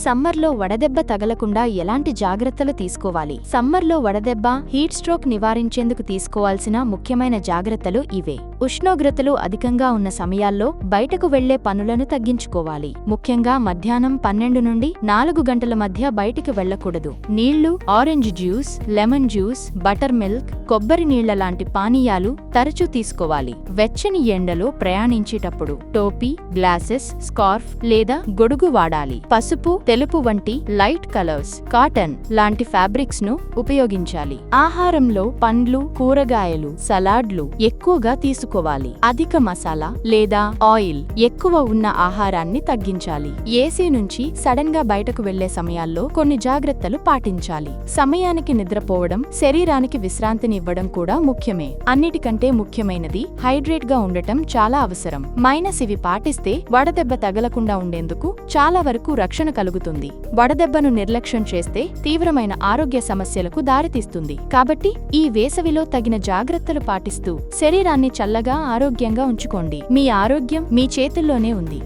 సమ్మర్లో వడదెబ్బ తగలకుండా ఎలాంటి జాగ్రత్తలు తీసుకోవాలి? సమ్మర్లో వడదెబ్బ, హీట్ స్ట్రోక్ నివారించేందుకు తీసుకోవాల్సిన ముఖ్యమైన జాగ్రత్తలు ఇవే. ఉష్ణోగ్రతలు అధికంగా ఉన్న సమయాల్లో బయటకు వెళ్లే పనులను తగ్గించుకోవాలి. ముఖ్యంగా మధ్యాహ్నం 12 నుండి 4 గంటల మధ్య బయటికి వెళ్లకూడదు. నీళ్లు, orange juice, lemon juice, butter milk, కొబ్బరి నీళ్ల లాంటి పానీయాలు తరచూ తీసుకోవాలి. వెచ్చని ఎండలో ప్రయాణించేటప్పుడు టోపీ, గ్లాసెస్, స్కార్ఫ్ లేదా గొడుగు వాడాలి. పసుపు, తెలుపు వంటి లైట్ కలర్స్, కాటన్ లాంటి ఫ్యాబ్రిక్స్ ను ఉపయోగించాలి. ఆహారంలో పండ్లు, కూరగాయలు, సలాడ్లు ఎక్కువగా తీసుకోవాలి. అధిక మసాలా లేదా ఆయిల్ ఎక్కువ ఉన్న ఆహారాన్ని తగ్గించాలి. ఏసీ నుంచి సడన్ గా బయటకు వెళ్లే సమయాల్లో కొన్ని జాగ్రత్తలు పాటించాలి. సమయానికి నిద్రపోవడం, శరీరానికి విశ్రాంతినివ్వడం కూడా ముఖ్యమే. అన్నిటికంటే ముఖ్యమైనది హైడ్రేట్ గా ఉండటం చాలా అవసరం. ఇవి పాటిస్తే వడదెబ్బ తగలకుండా ఉండేందుకు చాలా వరకు రక్షణ కలుగుతుంది. వడదెబ్బను నిర్లక్ష్యం చేస్తే తీవ్రమైన ఆరోగ్య సమస్యలకు దారితీస్తుంది. కాబట్టి ఈ వేసవిలో తగిన జాగ్రత్తలు పాటిస్తూ శరీరాన్ని చల్లగా, ఆరోగ్యంగా ఉంచుకోండి. మీ ఆరోగ్యం మీ చేతుల్లోనే ఉంది.